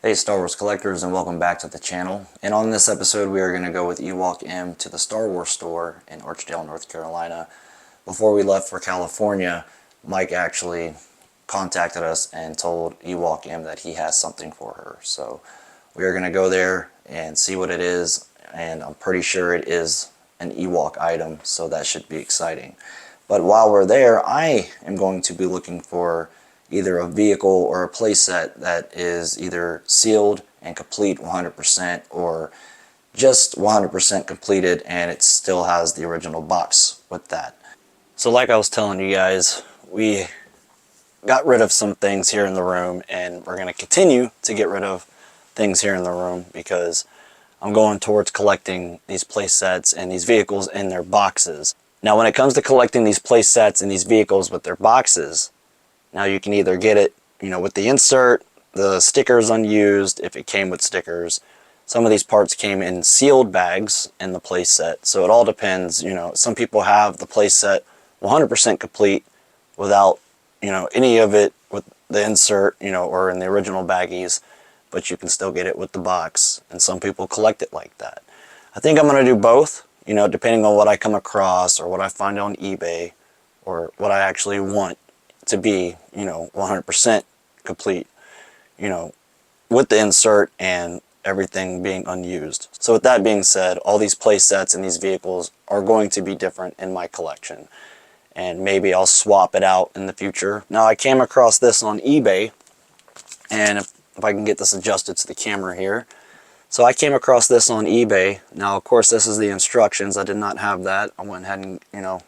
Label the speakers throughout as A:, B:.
A: Hey Star Wars collectors, and welcome back to the channel. And on this episode we are going to go with Ewok M to the Star Wars store in Archdale, North Carolina. Before we left for California, Mike actually contacted us and told Ewok M that he has something for her. So we are going to go there and see what it is, and I'm pretty sure it is an Ewok item, so that should be exciting. But while we're there, I am going to be looking for either a vehicle or a playset that is either sealed and complete 100% or just 100% completed and it still has the original box with that. So like I was telling you guys, we got rid of some things here in the room, and we're going to continue to get rid of things here in the room because I'm going towards collecting these playsets and these vehicles in their boxes. Now when it comes to collecting these playsets and these vehicles with their boxes, now you can either get it, with the insert, the stickers unused, if it came with stickers. Some of these parts came in sealed bags in the playset, so it all depends. Some people have the playset 100% complete without, any of it with the insert, or in the original baggies, but you can still get it with the box, and some people collect it like that. I think I'm going to do both, depending on what I come across or what I find on eBay or what I actually want to be, 100% complete, with the insert and everything being unused. So with that being said, all these play sets and these vehicles are going to be different in my collection, and maybe I'll swap it out in the future. Now I came across this on eBay, and if I can get this adjusted to the camera here. So I came across this on eBay. Now of course this is the instructions. I did not have that. I went ahead and,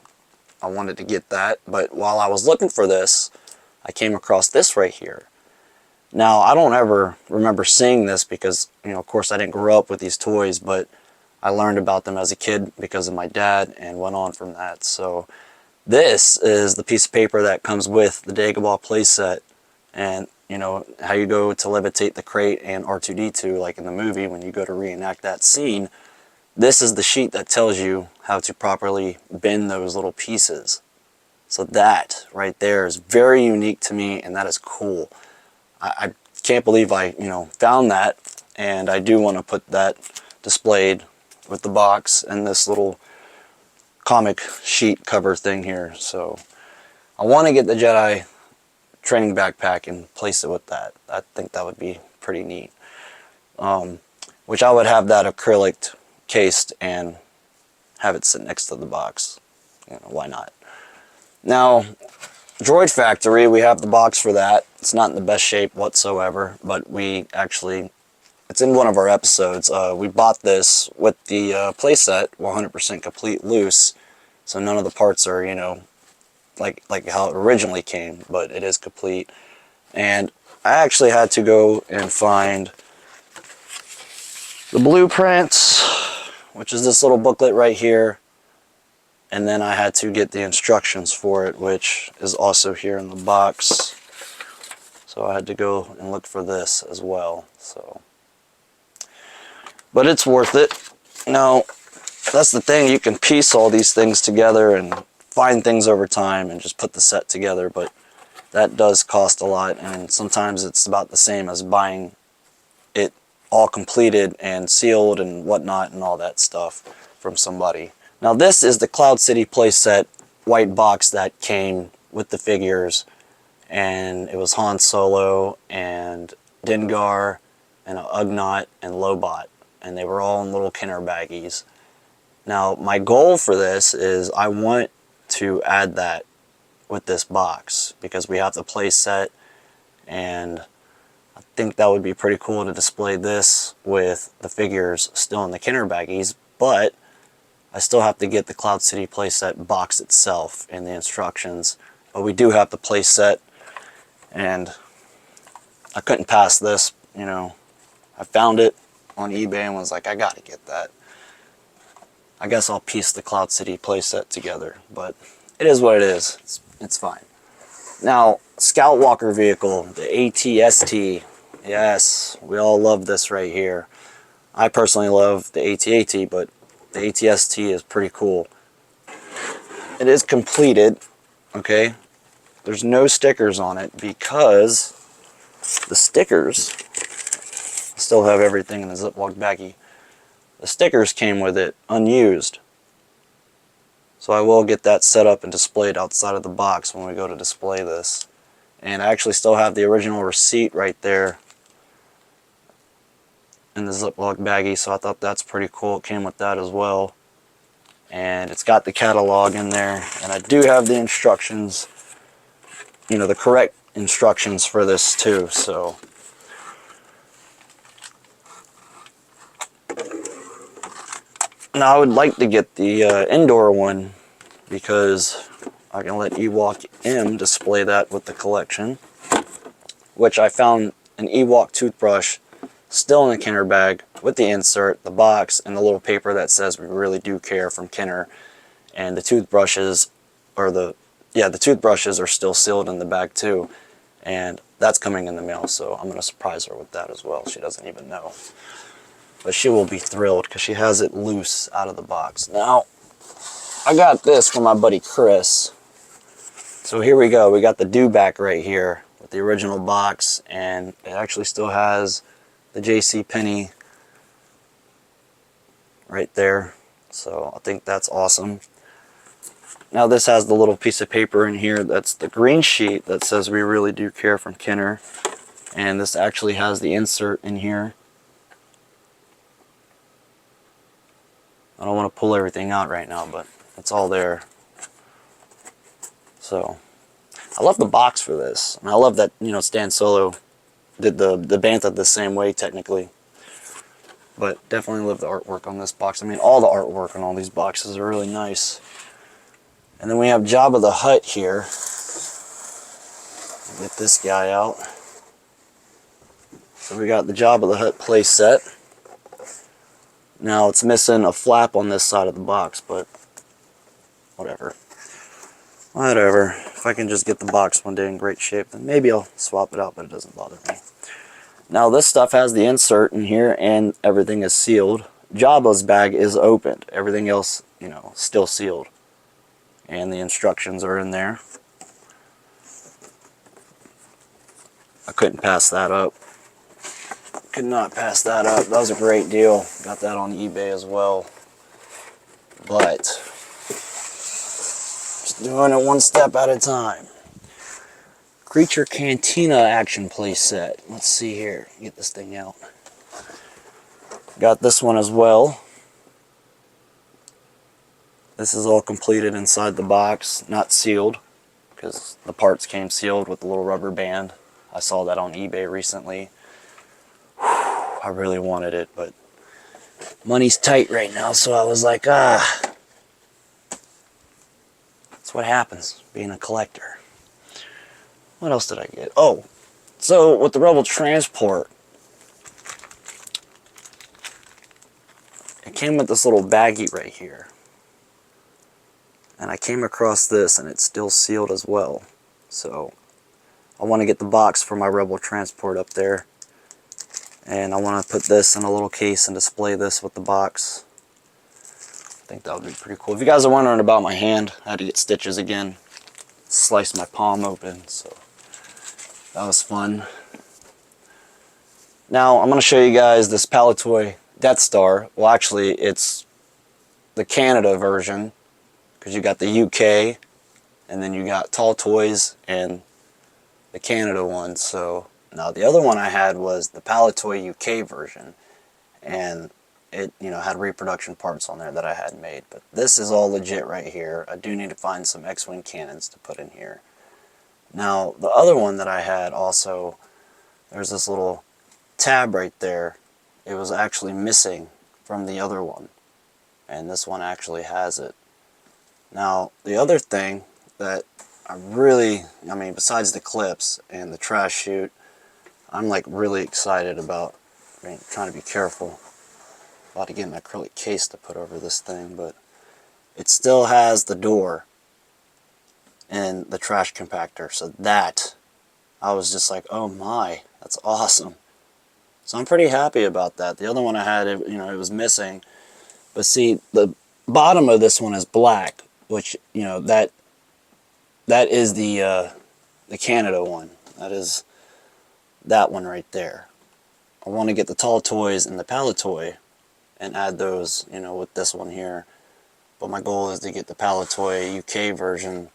A: I wanted to get that, but while I was looking for this, I came across this right here. Now, I don't ever remember seeing this because, of course I didn't grow up with these toys, but I learned about them as a kid because of my dad and went on from that. So this is the piece of paper that comes with the Dagobah playset, and, how you go to levitate the crate and R2-D2, like in the movie when you go to reenact that scene. This is the sheet that tells you how to properly bend those little pieces. So that right there is very unique to me, and that is cool. I can't believe I, found that, and I do want to put that displayed with the box and this little comic sheet cover thing here. So I want to get the Jedi training backpack and place it with that. I think that would be pretty neat. Which I would have that acrylic cased and have it sit next to the box. Why not? Now, Droid Factory, we have the box for that. It's not in the best shape whatsoever, but it's in one of our episodes. We bought this with the playset 100% complete loose, so none of the parts are, like how it originally came, but it is complete. And I actually had to go and find the blueprints, which is this little booklet right here, and then I had to get the instructions for it, which is also here in the box. So I had to go and look for this as well. But it's worth it. Now, that's the thing, you can piece all these things together and find things over time and just put the set together, but that does cost a lot, and sometimes it's about the same as buying it all completed and sealed and whatnot and all that stuff from somebody. Now this is the Cloud City playset white box that came with the figures, and it was Han Solo and Dengar and Ugnaught and Lobot, and they were all in little Kenner baggies. Now my goal for this is I want to add that with this box because we have the playset, and I think that would be pretty cool to display this with the figures still in the Kenner baggies, but I still have to get the Cloud City playset box itself and the instructions. But we do have the playset, and I couldn't pass this, I found it on eBay and was like, I gotta get that. I guess I'll piece the Cloud City playset together, but it is what it is. It's fine. Now, Scout Walker vehicle, the AT-ST. Yes, we all love this right here. I personally love the AT-AT, but the AT-ST is pretty cool. It is completed, okay? There's no stickers on it because the stickers Still have everything in the Ziploc baggie. The stickers came with it, unused. So I will get that set up and displayed outside of the box when we go to display this. And I actually still have the original receipt right there in the Ziploc baggie, so I thought that's pretty cool. It came with that as well. And it's got the catalog in there. And I do have the instructions, you know, the correct instructions for this too, so. Now I would like to get the indoor one because I can let Ewok M display that with the collection, which I found an Ewok toothbrush still in the Kenner bag with the insert, the box, and the little paper that says we really do care from Kenner. And the toothbrushes, or the toothbrushes are still sealed in the bag too. And that's coming in the mail, so I'm going to surprise her with that as well. She doesn't even know. But she will be thrilled because she has it loose out of the box. Now, I got this from my buddy Chris. So here we go. We got the do-back right here with the original box, and it actually still has the JCPenney right there. So I think that's awesome. Now this has the little piece of paper in here. That's the green sheet that says we really do care from Kenner. And this actually has the insert in here. I don't want to pull everything out right now, but it's all there. So I love the box for this. And I love that, you know, Stan Solo did the Bantha the same way technically. But definitely love the artwork on this box. I mean, all the artwork on all these boxes are really nice. And then we have Jabba the Hutt here. Get this guy out. So we got the Jabba the Hutt play set. Now it's missing a flap on this side of the box, but whatever. Whatever. If I can just get the box one day in great shape, then maybe I'll swap it out, but it doesn't bother me. Now this stuff has the insert in here and everything is sealed. Jabba's bag is opened. Everything else, you know, still sealed. And the instructions are in there. I couldn't pass that up. Could not pass that up. That was a great deal. Got that on eBay as well. But just doing it one step at a time. Creature Cantina action play set. Let's see here. Get this thing out. Got this one as well. This is all completed inside the box, not sealed, because the parts came sealed with a little rubber band. I saw that on eBay recently. I really wanted it, but money's tight right now, so I was like, that's what happens being a collector. What else did I get? Oh, so with the Rebel Transport, it came with this little baggie right here. And I came across this, and it's still sealed as well. So I want to get the box for my Rebel Transport up there. And I want to put this in a little case and display this with the box. I think that would be pretty cool. If you guys are wondering about my hand, I had to get stitches again. Sliced my palm open, so that was fun. Now I'm going to show you guys this Palitoy Death Star. Well, actually, it's the Canada version, because you got the UK, and then you got Tall Toys and the Canada one. So now the other one I had was the Palitoy UK version, and it, you know, had reproduction parts on there that I had made. But this is all legit right here. I do need to find some X-Wing cannons to put in here. Now the other one that I had also, there's this little tab right there. It was actually missing from the other one, and this one actually has it. Now, the other thing that I really, I mean, besides the clips and the trash chute, I'm like really excited about, I mean, trying to be careful about to get an acrylic case to put over this thing, but it still has the door and the trash compactor. So that, I was just like, oh my, that's awesome. So I'm pretty happy about that. The other one I had, it, you know, it was missing. But see, the bottom of this one is black, which, you know, that is the Canada one. That is that one right there. I want to get the tall toys and the Palatoy and add those, you know, with this one here. But my goal is to get the Palatoy UK version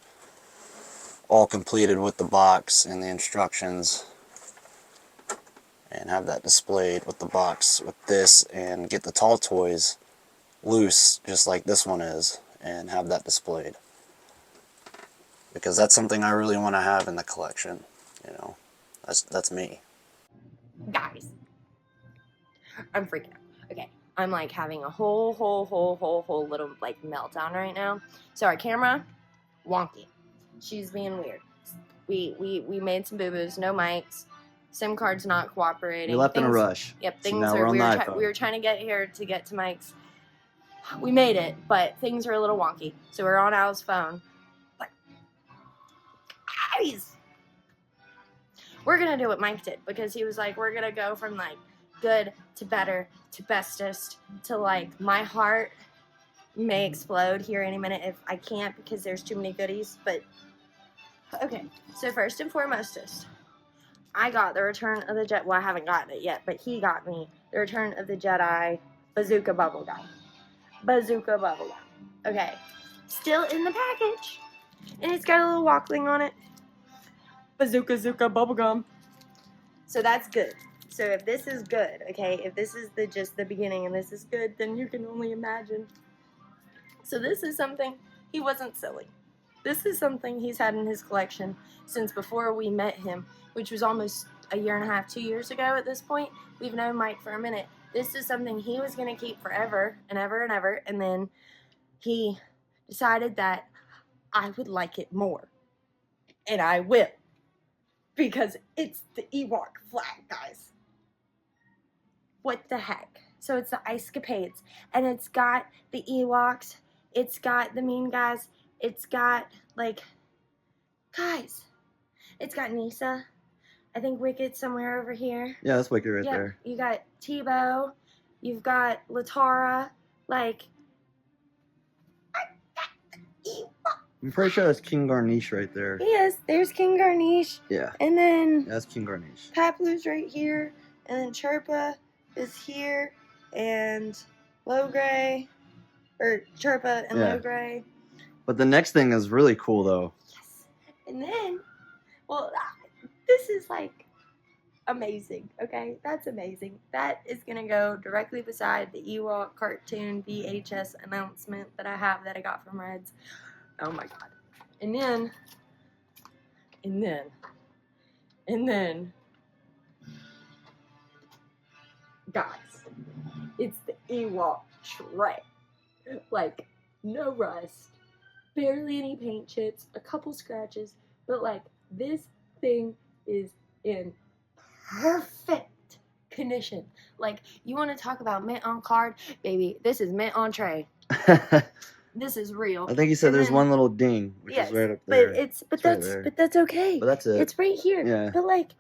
A: all completed with the box and the instructions, and have that displayed with the box with this, and get the tall toys loose just like this one is and have that displayed, because that's something I really want to have in the collection. You know, that's me.
B: Guys, I'm freaking out. Okay, I'm like having a whole little like meltdown right now. So our camera, wonky. She's being weird. We made some boo-boos, no mics. SIM card's not cooperating.
A: We left in a rush.
B: Yep,
A: So
B: things
A: now
B: are.
A: we're on
B: We were trying to get here to get to mics. We made it, but things are a little wonky. So we're on Al's phone. Like, guys, we're gonna do what Mike did, because he was like, we're gonna go from like good to better to bestest to like my heart may explode here any minute if I can't, because there's too many goodies. But okay, so first and foremostest, I got the Return of the Jedi. Well, I haven't gotten it yet, but he got me the Return of the Jedi Bazooka Bubblegum. Bazooka Bubblegum. Okay, still in the package, and it's got a little walkling on it. Bazooka Zooka Bubblegum. So that's good. So if this is good, okay, if this is just the beginning and this is good, then you can only imagine. So this is something, he wasn't silly. This is something he's had in his collection since before we met him, which was almost a year and a half, 2 years ago at this point. We've known Mike for a minute. This is something he was going to keep forever and ever and ever, and then he decided that I would like it more. And I will. Because it's the Ewok flag, guys. What the heck? So it's the Ice Capades, and it's got the Ewoks, it's got the mean guys, it's got, like, guys, it's got Nisa. I think Wicked's somewhere over here.
A: Yeah, that's Wicked right there.
B: You got Tebow, you've got Latara, like,
A: I'm pretty sure that's King Garnish right there.
B: Yes, there's King Garnish.
A: Yeah.
B: And then
A: That's King Garnish.
B: Paplu's right here, and then Chirpa is here, and Logray, or Chirpa and Logray.
A: But the next thing is really cool, though.
B: Yes. And then, well, this is like amazing, okay? That's amazing. That is going to go directly beside the Ewok cartoon VHS announcement that I have that I got from Reds. Oh my god. And then, guys, it's the Ewok tray. Like, no rust, barely any paint chips, a couple scratches, but like, this thing is in perfect condition. Like, you want to talk about mint on card? Baby, this is mint on tray. This is real.
A: I think you said there's one little ding, which is right up there.
B: But that's okay.
A: But that's it.
B: It's right here.
A: Yeah.
B: But like,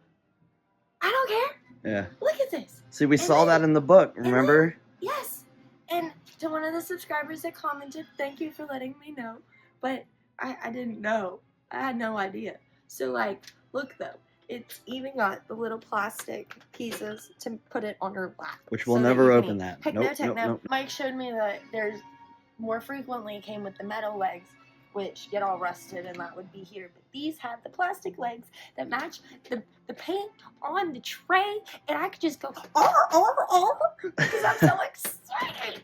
B: I don't care.
A: Yeah.
B: Look at this.
A: See, we saw that in the book, remember?
B: Yes. And to one of the subscribers that commented, thank you for letting me know. But I didn't know. I had no idea. So like, look though. It's even got the little plastic pieces to put it on her lap.
A: Which we'll never open that.
B: Heck no. Mike showed me that there's more frequently came with the metal legs, which get all rusted, and that would be here. But these have the plastic legs that match the paint on the tray, and I could just go, because I'm so excited.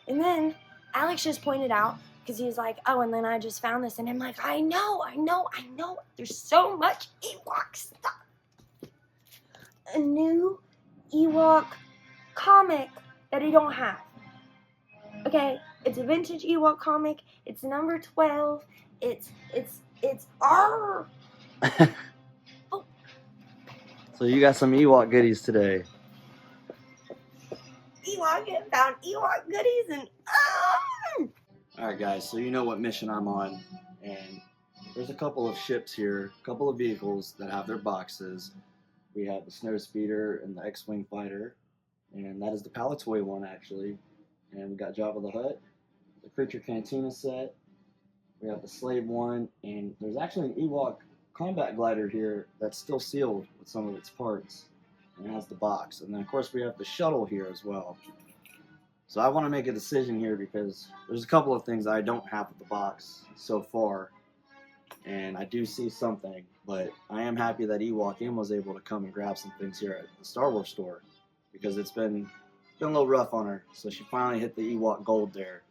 B: And then Alex just pointed out, because he was like, oh, and then I just found this, and I'm like, I know. There's so much Ewok stuff. A new Ewok comic that I don't have. Okay, it's a vintage Ewok comic. It's number 12. It's R. Oh.
A: So you got some Ewok goodies today.
B: Ewok found Ewok goodies and
A: Alright guys, so you know what mission I'm on, and there's a couple of ships here, a couple of vehicles that have their boxes. We have the Snow Speeder and the X-Wing Fighter, and that is the Palatoy one actually. And we got Jabba the Hutt, the Creature Cantina set, we have the Slave one, and there's actually an Ewok
C: combat glider here that's still sealed with some of its parts, and it has the box. And then of course we have the shuttle here as well. So I want to make a decision here because there's a couple of things I don't have with the box so far, and I do see something, but I am happy that Ewok M was able to come and grab some things here at the Star Wars store, because it's been a little rough on her. So she finally hit the Ewok gold there.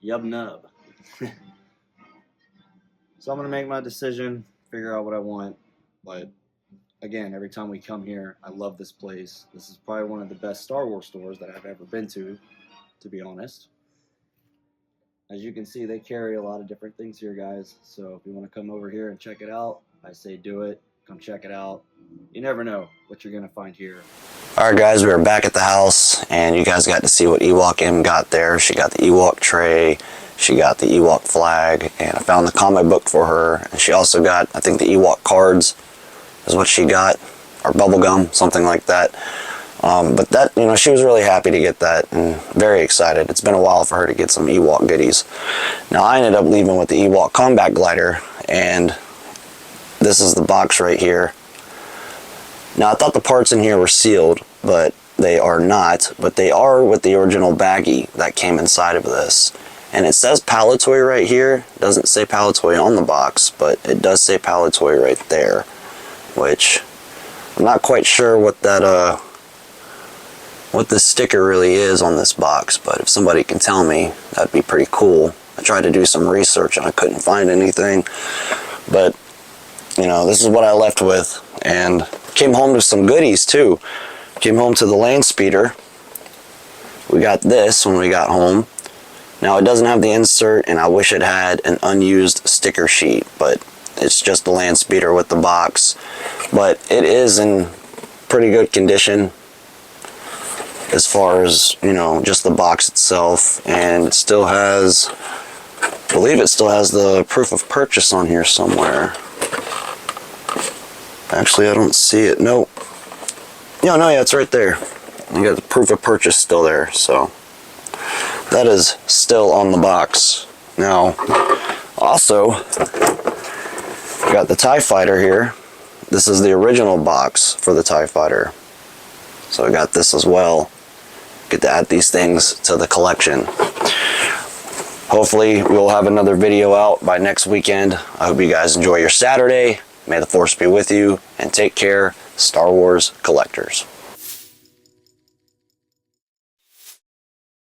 C: Yub nub. So I'm going to make my decision, figure out what I want, but again, every time we come here, I love this place. This is probably one of the best Star Wars stores that I've ever been to be honest. As you can see, they carry a lot of different things here, guys. So if you want to come over here and check it out, I say do it. Come check it out. You never know what you're going to find here.
A: Alright guys, we are back at the house, and you guys got to see what Ewok M got there. She got the Ewok tray, she got the Ewok flag, and I found the comic book for her. And she also got, I think, the Ewok cards is what she got, or bubblegum, something like that. But that, you know, she was really happy to get that and very excited. It's been a while for her to get some Ewok goodies. Now I ended up leaving with the Ewok combat glider, and this is the box right here. Now I thought the parts in here were sealed, but they are not. But they are with the original baggie that came inside of this. And it says Palatoy right here. It doesn't say Palatoy on the box, but it does say Palatoy right there. Which, I'm not quite sure what that, what this sticker really is on this box, but if somebody can tell me, that'd be pretty cool. I tried to do some research and I couldn't find anything, but you know, this is what I left with, and came home to some goodies too. Came home to the land speeder. We got this when we got home. Now it doesn't have the insert, and I wish it had an unused sticker sheet, but it's just the land speeder with the box. But it is in pretty good condition as far as, you know, just the box itself, and it still has, I believe it still has the proof of purchase on here somewhere. Actually, I don't see it. Nope. No, yeah, it's right there. You got the proof of purchase still there, so that is still on the box. Now, also, we got the TIE Fighter here. This is the original box for the TIE Fighter. So I got this as well. Get to add these things to the collection. Hopefully we'll have another video out by next weekend. I hope you guys enjoy your Saturday. May the Force be with you, and take care, Star Wars collectors.